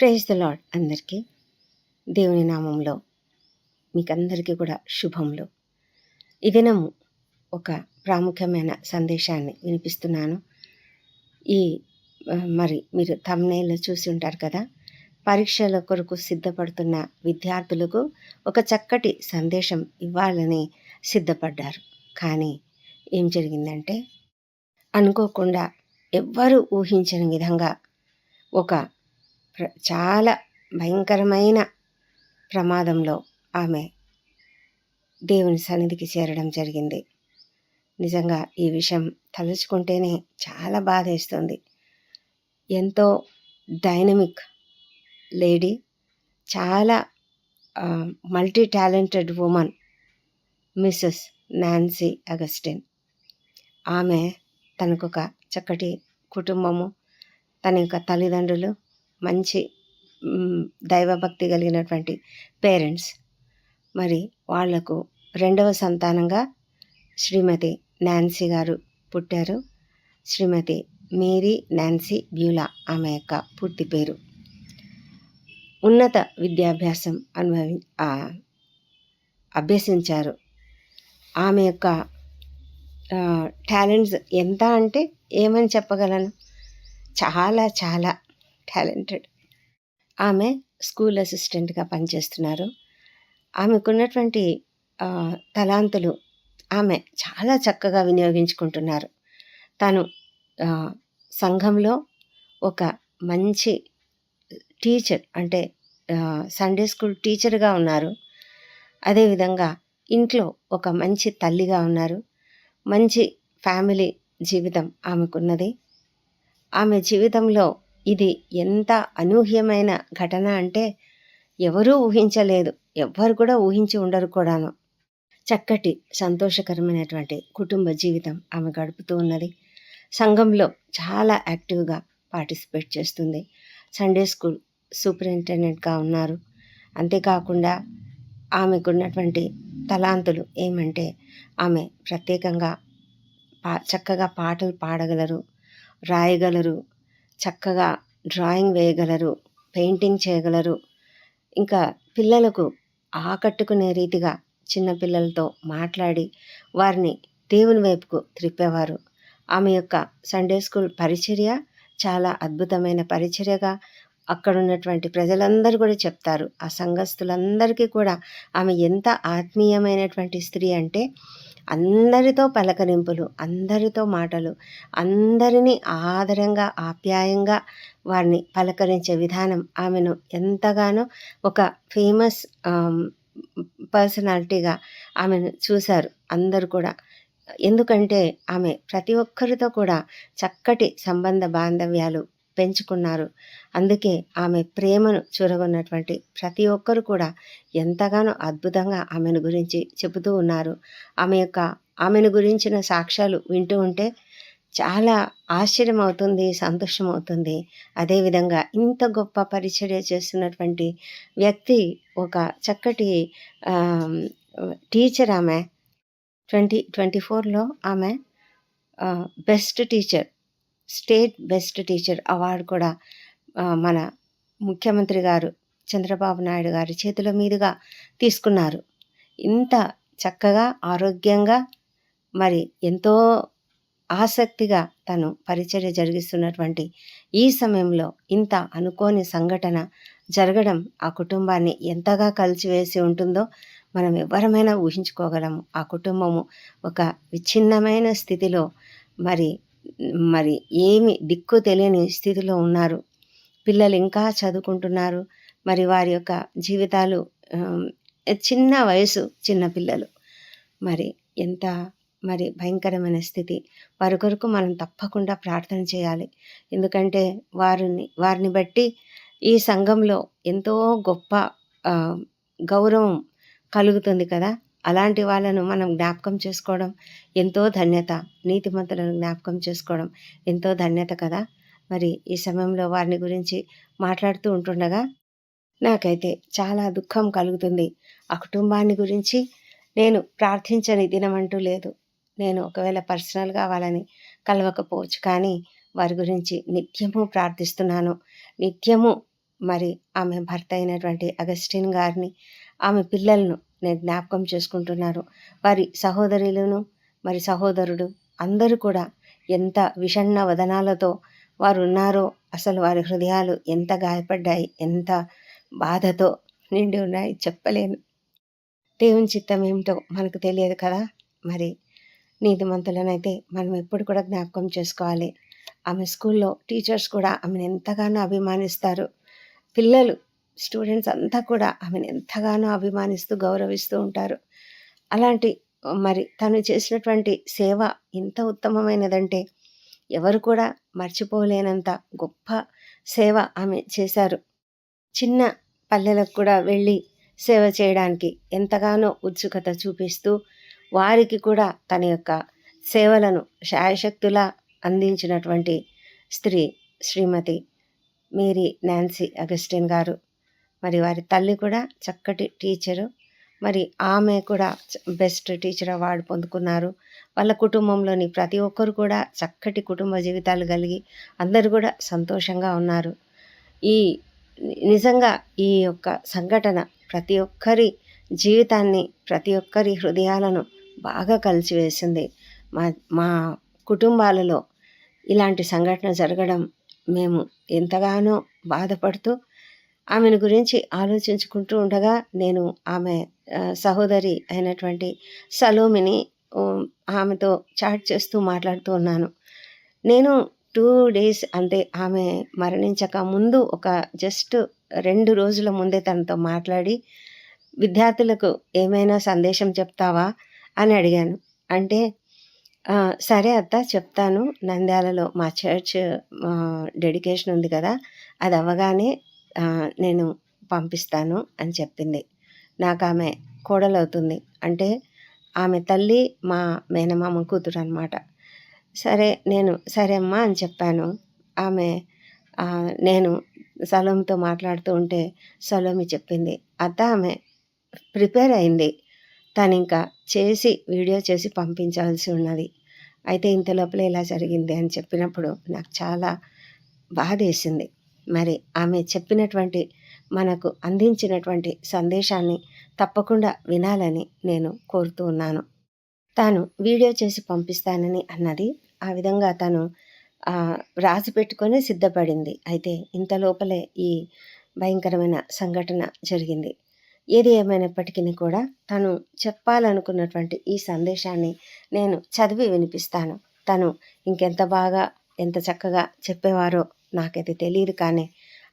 Praise the lord అందరికీ. దేవుని నామంలో మీకందరికీ కూడా శుభములు. ఈ దినము ఒక ప్రాముఖ్యమైన సందేశాన్ని వినిపిస్తున్నాను. ఈ మరి మీరు థంబ్‌నెయిల్‌లో చూసి ఉంటారు కదా, పరీక్షల కొరకు సిద్ధపడుతున్న విద్యార్థులకు ఒక చక్కటి సందేశం ఇవ్వాలని సిద్ధపడ్డారు. కానీ ఏం జరిగిందంటే, అనుకోకుండా ఎవ్వరూ ఊహించని విధంగా ఒక చాలా భయంకరమైన ప్రమాదంలో ఆమె దేవుని సన్నిధికి చేరడం జరిగింది. నిజంగా ఈ విషయం తలుచుకుంటేనే చాలా బాధేస్తుంది. ఎంతో డైనమిక్ లేడీ, చాలా multi talented women Mrs Nancy Augustine. ఆమె తనకొక చక్కటి కుటుంబము, తన యొక్క తల్లిదండ్రులు, మంచి దైవభక్తి కలిగినటువంటి పేరెంట్స్. మరి వాళ్లకు రెండవ సంతానంగా శ్రీమతి నాన్సీ గారు పుట్టారు. శ్రీమతి మేరీ నాన్సీ బ్యూలా ఆమె యొక్క పూర్తి పేరు. ఉన్నత విద్యాభ్యాసం అభ్యసించారు. ఆమె యొక్క టాలెంట్స్ ఎంత అంటే ఏమని చెప్పగలను, చాలా చాలా టాలెంటెడ్. ఆమె స్కూల్ అసిస్టెంట్గా పనిచేస్తున్నారు. ఆమెకున్నటువంటి తలాంతులు ఆమె చాలా చక్కగా వినియోగించుకుంటున్నారు. తను సంఘంలో ఒక మంచి టీచర్, అంటే సండే స్కూల్ టీచర్గా ఉన్నారు. అదేవిధంగా ఇంట్లో ఒక మంచి తల్లిగా ఉన్నారు. మంచి ఫ్యామిలీ జీవితం ఆమెకున్నది. ఆమె జీవితంలో ఇది ఎంత అనూహ్యమైన ఘటన అంటే ఎవరూ ఊహించలేదు, ఎవ్వరు కూడా ఊహించి ఉండరు కూడాను. చక్కటి సంతోషకరమైనటువంటి కుటుంబ జీవితం ఆమె గడుపుతూ ఉన్నది. సంఘంలో చాలా యాక్టివ్గా పార్టిసిపేట్ చేస్తుంది. సండే స్కూల్ సూపరింటెండెంట్గా ఉన్నారు. అంతేకాకుండా ఆమెకున్నటువంటి తలాంతులు ఏమంటే, ఆమె ప్రత్యేకంగా చక్కగా పాటలు పాడగలరు, రాయగలరు, చక్కగా డ్రాయింగ్ వేయగలరు, పెయింటింగ్ చేయగలరు. ఇంకా పిల్లలకు ఆకట్టుకునే రీతిగా చిన్నపిల్లలతో మాట్లాడి వారిని దేవుని వైపుకు త్రిప్పేవారు. ఆమె యొక్క సండే స్కూల్ పరిచర్య చాలా అద్భుతమైన పరిచర్యగా అక్కడ ఉన్నటువంటి ప్రజలందరూ కూడా చెప్తారు. ఆ సంఘస్థులందరికీ కూడా ఆమె ఎంత ఆత్మీయమైనటువంటి స్త్రీ అంటే, అందరితో పలకరింపులు, అందరితో మాటలు, అందరినీ ఆదరంగా ఆప్యాయంగా వారిని పలకరించే విధానం ఆమెను ఎంతగానో ఒక ఫేమస్ పర్సనాలిటీగా ఆమెను చూశారు అందరూ కూడా. ఎందుకంటే ఆమె ప్రతి ఒక్కరితో కూడా చక్కటి సంబంధ బాంధవ్యాలు పెంచుకున్నారు. అందుకే ఆమె ప్రేమను చూరగొన్నటువంటి ప్రతి ఒక్కరు కూడా ఎంతగానో అద్భుతంగా ఆమెను గురించి చెబుతూ ఉన్నారు. ఆమెను గురించిన సాక్ష్యాలు వింటూ ఉంటే చాలా ఆశ్చర్యం అవుతుంది, సంతోషం అవుతుంది. అదేవిధంగా ఇంత గొప్ప పరిచర్య చేస్తున్నటువంటి వ్యక్తి, ఒక చక్కటి టీచర్. ఆమె 2024లో ఆమె best teacher, state best teacher award కూడా మన ముఖ్యమంత్రి గారు చంద్రబాబు నాయుడు గారి చేతుల మీదుగా తీసుకున్నారు. ఇంత చక్కగా, ఆరోగ్యంగా, మరి ఎంతో ఆసక్తిగా తను పరిచర్య జరిగిస్తున్నటువంటి ఈ సమయంలో ఇంత అనుకోని సంఘటన జరగడం ఆ కుటుంబాన్ని ఎంతగా కలిచివేసి ఉంటుందో మనం ఎవరమైనా ఊహించుకోగలము. ఆ కుటుంబము ఒక విచ్ఛిన్నమైన స్థితిలో, మరి ఏమి దిక్కు తెలియని స్థితిలో ఉన్నారు. పిల్లలు ఇంకా చదువుకుంటున్నారు. మరి వారి యొక్క జీవితాలు, చిన్న వయసు, చిన్న పిల్లలు, మరి ఎంత భయంకరమైన స్థితి. వారి కొరకు మనం తప్పకుండా ప్రార్థన చేయాలి. ఎందుకంటే వారిని బట్టి ఈ సంఘంలో ఎంతో గొప్ప గౌరవం కలుగుతుంది కదా. అలాంటి వాళ్ళను మనం జ్ఞాపకం చేసుకోవడం ఎంతో ధన్యత. నీతిమంతులను జ్ఞాపకం చేసుకోవడం ఎంతో ధన్యత కదా. మరి ఈ సమయంలో వారిని గురించి మాట్లాడుతూ ఉంటుండగా నాకైతే చాలా దుఃఖం కలుగుతుంది. ఆ కుటుంబాన్ని గురించి నేను ప్రార్థించని దినమంటూ లేదు. నేను ఒకవేళ పర్సనల్గా వాళ్ళని కలవకపోవచ్చు, కానీ వారి గురించి నిత్యము ప్రార్థిస్తున్నాను. నిత్యము మరి ఆమె భర్త అయినటువంటి అగస్టిన్ గారిని, ఆమె పిల్లలను నేను జ్ఞాపకం చేసుకుంటున్నాను. వారి సహోదరులను, మరి సహోదరుడు అందరూ కూడా ఎంత విషణ్ణ వదనాలతో వారున్నారో, అసలు వారి హృదయాలు ఎంత గాయపడ్డాయి, ఎంత బాధతో నిండి ఉన్నాయి చెప్పలేను. దేవుని చిత్తం ఏమిటో మనకు తెలియదు కదా! మరి నీతిమంతులనైతే మనం ఎప్పుడు కూడా జ్ఞాపకం చేసుకోవాలి. ఆమె స్కూల్లో టీచర్స్ కూడా ఆమెను ఎంతగానో అభిమానిస్తారు. పిల్లలు, స్టూడెంట్స్ అంతా కూడా ఆమెను ఎంతగానో అభిమానిస్తూ, గౌరవిస్తూ ఉంటారు. అలాంటి మరి తను చేసినటువంటి సేవ ఎంత ఉత్తమమైనదంటే, ఎవరు కూడా మర్చిపోలేనంత గొప్ప సేవ ఆమె చేశారు. చిన్న పల్లెలకు కూడా వెళ్ళి సేవ చేయడానికి ఎంతగానో ఉత్సుకత చూపిస్తూ, వారికి కూడా తన యొక్క సేవలను శాయశక్తులా అందించినటువంటి స్త్రీ శ్రీమతి మేరీ నాన్సీ అగస్టిన్ గారు. మరి వారి తల్లి కూడా చక్కటి టీచరు. మరి ఆమె కూడా బెస్ట్ టీచర్ అవార్డు పొందుకున్నారు. వాళ్ళ కుటుంబంలోని ప్రతి ఒక్కరు కూడా చక్కటి కుటుంబ జీవితాలు కలిగి అందరూ కూడా సంతోషంగా ఉన్నారు. ఈ నిజంగా ఈ యొక్క సంఘటన ప్రతి ఒక్కరి జీవితాన్ని, ప్రతి ఒక్కరి హృదయాలను బాగా కలిచివేసింది. మా మా కుటుంబాలలో ఇలాంటి సంఘటన జరగడం మేము ఎంతగానో బాధపడుతూ, ఆమెను గురించి ఆలోచించుకుంటూ ఉండగా నేను ఆమె సహోదరి అయినటువంటి సలోమిని ఆమెతో చాట్ చేస్తూ మాట్లాడుతూ ఉన్నాను. నేను 2 డేస్ అంటే ఆమె మరణించక ముందు ఒక జస్ట్ 2 రోజుల ముందే తనతో మాట్లాడి, విద్యార్థులకు ఏమైనా సందేశం చెప్తావా అని అడిగాను. అంటే సరే అత్త చెప్తాను, నంద్యాలలో మా చర్చ్ డెడికేషన్ ఉంది కదా, అది అవ్వగానే నేను పంపిస్తాను అని చెప్పింది. నాకు ఆమె కోడలవుతుంది. అంటే ఆమె తల్లి మా మేనమామ కూతురు అనమాట. సరే అమ్మా అని చెప్పాను. ఆమె నేను సలోమితో మాట్లాడుతూ ఉంటే సలోమి చెప్పింది, అత్త ఆమె ప్రిపేర్ అయింది, తను ఇంకా చేసి వీడియో చేసి పంపించాల్సి ఉన్నది, అయితే ఇంత లోపల ఇలా జరిగింది అని చెప్పినప్పుడు నాకు చాలా బాధేసింది. మరి ఆమె చెప్పినటువంటి, మనకు అందించినటువంటి సందేశాన్ని తప్పకుండా వినాలని నేను కోరుతూ ఉన్నాను. తాను వీడియో చేసి పంపిస్తానని అన్నది. ఆ విధంగా తను రాసి పెట్టుకొని సిద్ధపడింది. అయితే ఇంత లోపలే ఈ భయంకరమైన సంఘటన జరిగింది. ఏది ఏమైనప్పటికీ కూడా తను చెప్పాలనుకున్నటువంటి ఈ సందేశాన్ని నేను చదివి వినిపిస్తాను. తను ఇంకెంత బాగా, ఎంత చక్కగా చెప్పేవారో నాకైతే తెలియదు. కానీ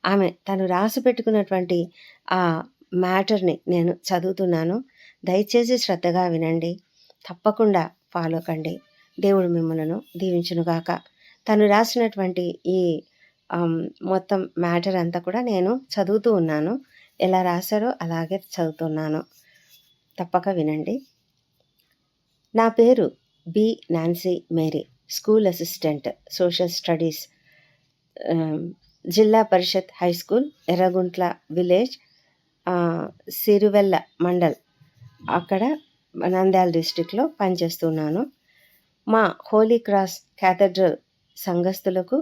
ఆమె తను రాసి పెట్టుకున్నటువంటి ఆ మ్యాటర్ని నేను చదువుతున్నాను. దయచేసి శ్రద్ధగా వినండి, తప్పకుండా ఫాలో కండి. దేవుడు మిమ్మలను దీవించునుగాక. తను రాసినటువంటి ఈ మొత్తం మ్యాటర్ అంతా కూడా నేను చదువుతూ ఉన్నాను. ఎలా రాశారో అలాగే చదువుతున్నాను, తప్పక వినండి. నా పేరు B Nancy Mary, school assistant social studies, Zilla Parishad high school, Erraguntla village, Siruvella mandal, అక్కడ నంద్యాల డిస్టిక్లో పనిచేస్తున్నాను. మా హోలీ క్రాస్ క్యాథడ్రల్ సంఘస్థులకు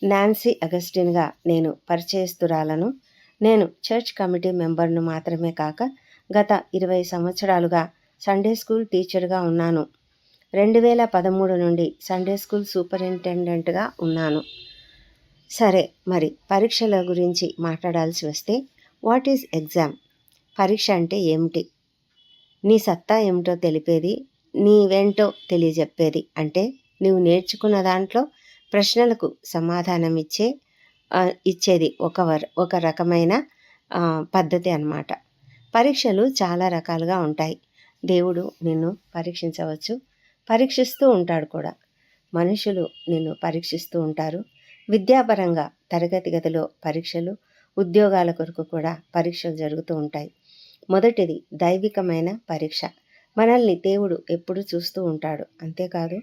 నాన్సీ అగస్టిన్గా నేను పరిచయస్తురాలను. నేను చర్చ్ కమిటీ మెంబర్ను మాత్రమే కాక గత 20 సంవత్సరాలుగా సండే స్కూల్ టీచర్గా ఉన్నాను. 2013 నుండి సండే స్కూల్ సూపరింటెండెంట్గా ఉన్నాను. సరే, మరి పరీక్షల గురించి మాట్లాడాల్సి వస్తే, వాట్ ఈజ్ ఎగ్జామ్? పరీక్ష అంటే ఏమిటి? నీ సత్తా ఏమిటో తెలిపేది, నీవేంటో తెలియజెప్పేది. అంటే నువ్వు నేర్చుకున్న దాంట్లో ప్రశ్నలకు సమాధానం ఇచ్చేది ఒక రకమైన పద్ధతి అన్నమాట. పరీక్షలు చాలా రకాలుగా ఉంటాయి. దేవుడు నిన్ను పరీక్షించవచ్చు, పరీక్షిస్తూ ఉంటాడు కూడా. మనుషులు నిన్ను పరీక్షిస్తూ ఉంటారు. విద్యాపరంగా తరగతి గదిలో పరీక్షలు, ఉద్యోగాల కొరకు కూడా పరీక్షలు జరుగుతూ ఉంటాయి. మొదటిది దైవికమైన పరీక్ష. మనల్ని దేవుడు ఎప్పుడు చూస్తూ ఉంటాడు. అంతేకాదు,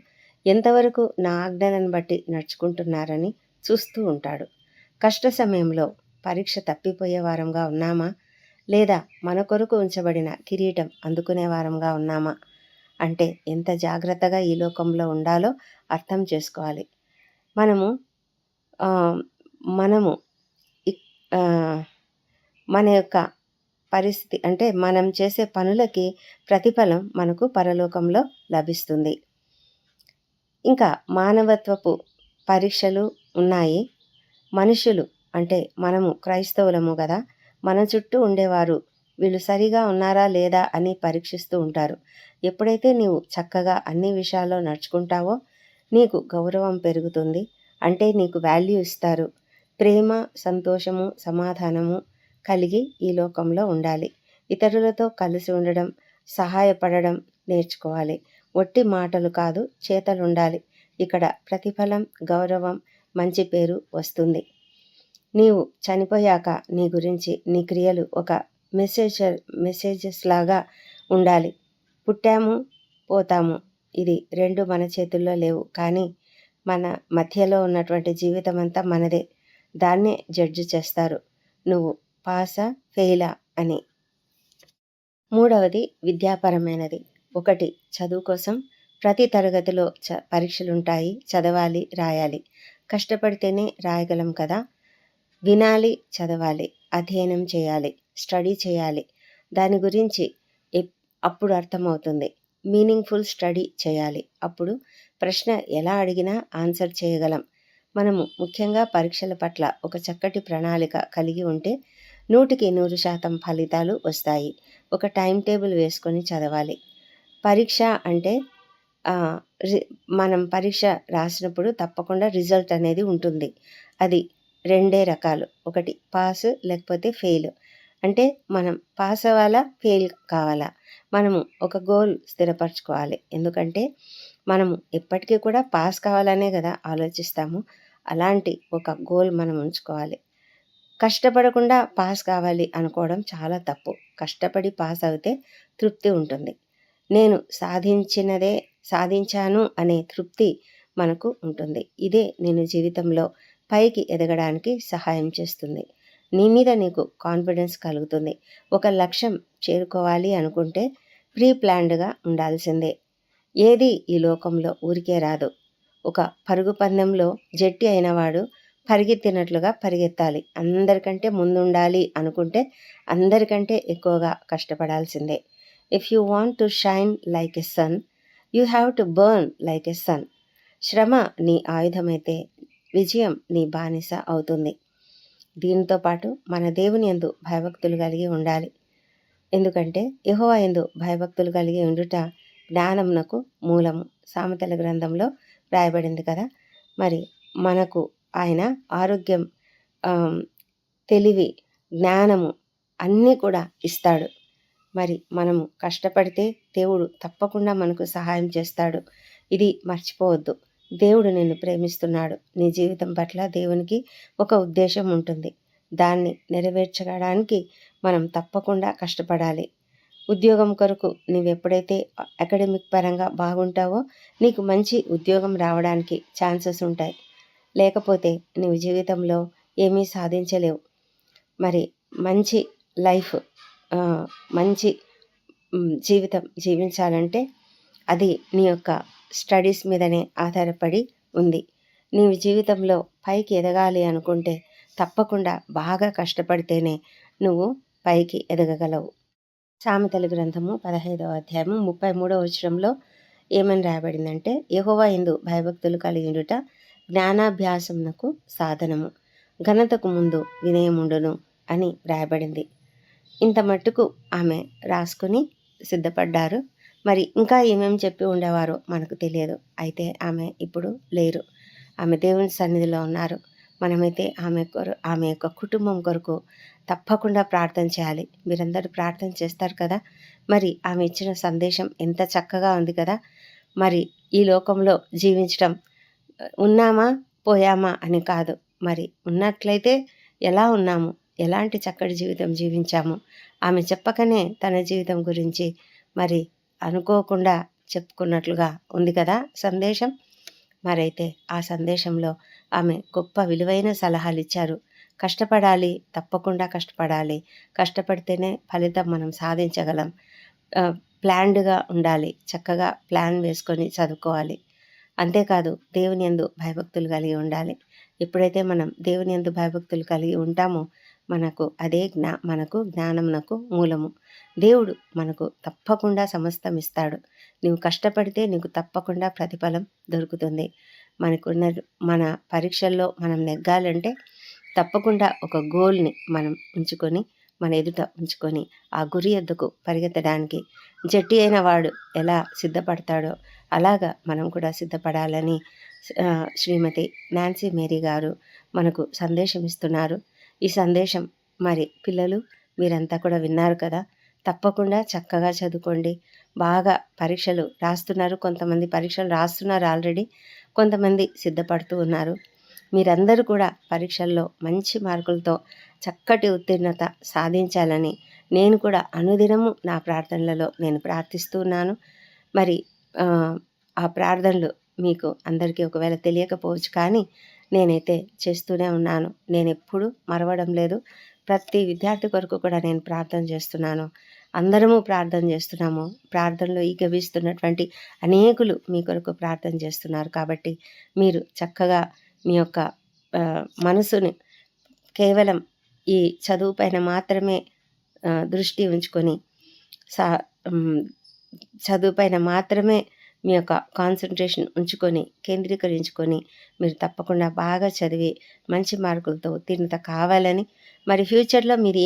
ఎంతవరకు నా ఆజ్ఞలను బట్టి నడుచుకుంటున్నారని చూస్తూ ఉంటాడు. కష్ట సమయంలో పరీక్ష తప్పిపోయే వారంగా ఉన్నామా, లేదా మన కొరకు ఉంచబడిన కిరీటం అందుకునే వారంగా ఉన్నామా అంటే ఎంత జాగ్రత్తగా ఈ లోకంలో ఉండాలో అర్థం చేసుకోవాలి. మనము మన యొక్క పరిస్థితి అంటే మనం చేసే పనులకి ప్రతిఫలం మనకు పరలోకంలో లభిస్తుంది. ఇంకా మానవత్వపు పరీక్షలు ఉన్నాయి. మనుషులు అంటే మనము క్రైస్తవులము కదా, మన చుట్టూ ఉండేవారు వీళ్ళు సరిగా ఉన్నారా లేదా అని పరీక్షిస్తూ ఉంటారు. ఎప్పుడైతే నీవు చక్కగా అన్ని విషయాల్లో నడుచుకుంటావో నీకు గౌరవం పెరుగుతుంది. అంటే నీకు వాల్యూ ఇస్తారు. ప్రేమ, సంతోషము, సమాధానము కలిగి ఈ లోకంలో ఉండాలి. ఇతరులతో కలిసి ఉండడం, సహాయపడడం నేర్చుకోవాలి. ఒట్టి మాటలు కాదు, చేతలుండాలి. ఇక్కడ ప్రతిఫలం, గౌరవం, మంచి పేరు వస్తుంది. నీవు చనిపోయాక నీ గురించి నీ క్రియలు ఒక మెసేజెస్ లాగా ఉండాలి. పుట్టాము, పోతాము, ఇది రెండు మన చేతుల్లో లేవు. కానీ మన మధ్యలో ఉన్నటువంటి జీవితం అంతా మనదే. దాన్నే జడ్జి చేస్తారు, నువ్వు పాసా ఫెయిలా అని. మూడవది విద్యాపరమైనది. ఒకటి, చదువు కోసం ప్రతి తరగతిలో పరీక్షలుంటాయి. చదవాలి, రాయాలి. కష్టపడితేనే రాయగలం కదా. వినాలి, చదవాలి, అధ్యయనం చేయాలి, స్టడీ చేయాలి. దాని గురించి అప్పుడు అర్థమవుతుంది. మీనింగ్ఫుల్ స్టడీ చేయాలి. అప్పుడు ప్రశ్న ఎలా అడిగినా ఆన్సర్ చేయగలం. మనము ముఖ్యంగా పరీక్షల పట్ల ఒక చక్కటి ప్రణాళిక కలిగి ఉంటే 100% ఫలితాలు వస్తాయి. ఒక టైం టేబుల్ వేసుకొని చదవాలి. పరీక్ష అంటే మనం పరీక్ష రాసినప్పుడు తప్పకుండా రిజల్ట్ అనేది ఉంటుంది. అది రెండే రకాలు. ఒకటి పాస్, లేకపోతే ఫెయిల్. అంటే మనం పాస్ అవ్వాలా, ఫెయిల్ కావాలా, మనము ఒక గోల్ స్థిరపరచుకోవాలి. ఎందుకంటే మనము ఎప్పటికీ కూడా పాస్ కావాలనే కదా ఆలోచిస్తాము. అలాంటి ఒక గోల్ మనం ఉంచుకోవాలి. కష్టపడకుండా పాస్ కావాలి అనుకోవడం చాలా తప్పు. కష్టపడి పాస్ అవుతే తృప్తి ఉంటుంది. నేను సాధించాను అనే తృప్తి మనకు ఉంటుంది. ఇదే నేను జీవితంలో పైకి ఎదగడానికి సహాయం చేస్తుంది. నీ మీద నీకు కాన్ఫిడెన్స్ కలుగుతుంది. ఒక లక్ష్యం చేరుకోవాలి అనుకుంటే ప్రీ ప్లాన్డ్గా ఉండాల్సిందే. ఏది ఈ లోకంలో ఊరికే రాదు. ఒక పరుగు పందెంలో జట్టి అయినవాడు పరిగెత్తినట్లుగా పరిగెత్తాలి. అందరికంటే ముందుండాలి అనుకుంటే అందరికంటే ఎక్కువగా కష్టపడాల్సిందే. If you want to shine like a sun, you have to burn like a sun. శ్రమ నీ ఆయుధమైతే విజయం నీ బానిస అవుతుంది. దీనితో పాటు మన దేవుని యందు భయభక్తులు కలిగి ఉండాలి. ఎందుకంటే యెహోవా యందు భయభక్తులు కలిగి ఉండుట జ్ఞానమునకు మూలము. సామెతల గ్రంథంలో రాయబడింది కదా. మరి మనకు ఆయన ఆరోగ్యం, తెలివి, జ్ఞానము అన్నీ కూడా ఇస్తాడు. మరి మనము కష్టపడితే దేవుడు తప్పకుండా మనకు సహాయం చేస్తాడు. ఇది మర్చిపోవద్దు. దేవుడు నిన్ను ప్రేమిస్తున్నాడు. నీ జీవితం పట్ల దేవునికి ఒక ఉద్దేశం ఉంటుంది. దాన్ని నెరవేర్చడానికి మనం తప్పకుండా కష్టపడాలి. ఉద్యోగం కొరకు నీవెప్పుడైతే అకాడమిక్ పరంగా బాగుంటావో నీకు మంచి ఉద్యోగం రావడానికి ఛాన్సెస్ ఉంటాయి. లేకపోతే నీవు జీవితంలో ఏమీ సాధించలేవు. మరి మంచి లైఫ్, మంచి జీవితం జీవించాలంటే అది నీ యొక్క స్టడీస్ మీదనే ఆధారపడి ఉంది. నీవు జీవితంలో పైకి ఎదగాలి అనుకుంటే తప్పకుండా బాగా కష్టపడితేనే నువ్వు పైకి ఎదగగలవు. సామెతల గ్రంథము 15వ అధ్యాయము 33వ వచనంలో ఏమని రాయబడిందంటే, యెహోవా యందు భయభక్తులు కలిగియుండుట జ్ఞానాభ్యాసమునకు సాధనము, ఘనతకు ముందు వినయముండును అని రాయబడింది. ఇంత మట్టుకు ఆమె రాసుకుని సిద్ధపడ్డారు. మరి ఇంకా ఏమేమి చెప్పి ఉండేవారో మనకు తెలియదు. అయితే ఆమె ఇప్పుడు లేరు. ఆమె దేవుని సన్నిధిలో ఉన్నారు. మనమైతే ఆమె యొక్క కుటుంబం కొరకు తప్పకుండా ప్రార్థన చేయాలి. మీరందరూ ప్రార్థన చేస్తారు కదా. మరి ఆమె ఇచ్చిన సందేశం ఎంత చక్కగా ఉంది కదా. మరి ఈ లోకంలో జీవించడం ఉన్నామా పోయామా అని కాదు, మరి ఉన్నట్లయితే ఎలా ఉన్నాము, ఎలాంటి చక్కటి జీవితం జీవించాము. ఆమె చెప్పకనే తన జీవితం గురించి మరి అనుకోకుండా చెప్పుకున్నట్లుగా ఉంది కదా సందేశం. మరైతే ఆ సందేశంలో ఆమె గొప్ప విలువైన సలహాలు ఇచ్చారు. కష్టపడాలి, తప్పకుండా కష్టపడాలి. కష్టపడితేనే ఫలితం మనం సాధించగలం. ప్లాన్డ్గా ఉండాలి. చక్కగా ప్లాన్ వేసుకొని చదువుకోవాలి. అంతేకాదు దేవుని యందు భయభక్తులు కలిగి ఉండాలి. ఎప్పుడైతే మనం దేవుని యందు భయభక్తులు కలిగి ఉంటామో అదే మనకు జ్ఞానమునకు మూలము. దేవుడు మనకు తప్పకుండా సమస్తం ఇస్తాడు. నీవు కష్టపడితే నీకు తప్పకుండా ప్రతిఫలం దొరుకుతుంది. మన పరీక్షల్లో మనం నెగ్గాలంటే తప్పకుండా ఒక గోల్ని మనం ఉంచుకొని, మన ఎదుట ఉంచుకొని ఆ గురి ఎద్దుకు పరిగెత్తడానికి జట్టి అయిన వాడు ఎలా సిద్ధపడతాడో అలాగా మనం కూడా సిద్ధపడాలని శ్రీమతి నాన్సీ మేరీ గారు మనకు సందేశం ఇస్తున్నారు. ఈ సందేశం మరి పిల్లలు మీరంతా కూడా విన్నారు కదా. తప్పకుండా చక్కగా చదువుకోండి. బాగా పరీక్షలు రాస్తున్నారు. కొంతమంది పరీక్షలు రాస్తున్నారు ఆల్రెడీ, కొంతమంది సిద్ధపడుతూ ఉన్నారు. మీరందరూ కూడా పరీక్షల్లో మంచి మార్కులతో చక్కటి ఉత్తీర్ణత సాధించాలని నేను కూడా అనుదినము నా ప్రార్థనలలో నేను ప్రార్థిస్తూ ఉన్నాను. మరి ఆ ప్రార్థనలు మీకు అందరికీ ఒకవేళ తెలియకపోవచ్చు, కానీ నేనైతే చేస్తూనే ఉన్నాను. నేను ఎప్పుడూ మరవడం లేదు. ప్రతి విద్యార్థి కొరకు కూడా నేను ప్రార్థన చేస్తున్నాను. అందరము ప్రార్థన చేస్తున్నాము. ప్రార్థనలో ఏకీభవిస్తున్నటువంటి అనేకులు మీ కొరకు ప్రార్థన చేస్తున్నారు. కాబట్టి మీరు చక్కగా మీ యొక్క మనసుని కేవలం ఈ చదువు పైన మాత్రమే దృష్టి ఉంచుకొని చదువు పైన మాత్రమే మీ యొక్క కాన్సన్ట్రేషన్ ఉంచుకొని కేంద్రీకరించుకొని మీరు తప్పకుండా బాగా చదివి మంచి మార్కులతో ఉత్తీర్ణత కావాలని, మరి ఫ్యూచర్లో మీరు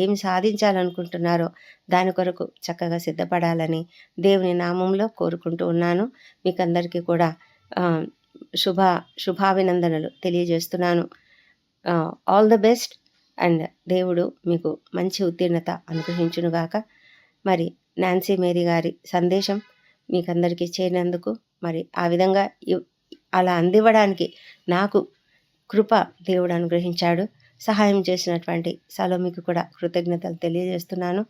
ఏమి సాధించాలనుకుంటున్నారో దాని కొరకు చక్కగా సిద్ధపడాలని దేవుని నామంలో కోరుకుంటూ ఉన్నాను. మీకందరికీ కూడా శుభాభినందనలు తెలియజేస్తున్నాను. ఆల్ ద బెస్ట్ అండ్ దేవుడు మీకు మంచి ఉత్తీర్ణత అనుగ్రహించునుగాక. మరి నాన్సీ మేరీ గారి సందేశం మీకందరికీ చేరినందుకు, మరి ఆ విధంగా అలా అందివ్వడానికి నాకు కృప దేవుడు అనుగ్రహించాడు. సహాయం చేసినటువంటి సలోమికి కూడా కృతజ్ఞతలు తెలియజేస్తున్నాను.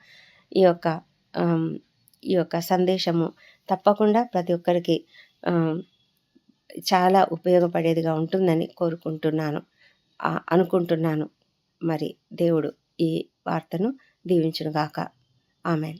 ఈ యొక్క సందేశము తప్పకుండా ప్రతి ఒక్కరికి చాలా ఉపయోగపడేదిగా ఉంటుందని అనుకుంటున్నాను. మరి దేవుడు ఈ వార్తను దీవించునుగాక. ఆమెన్.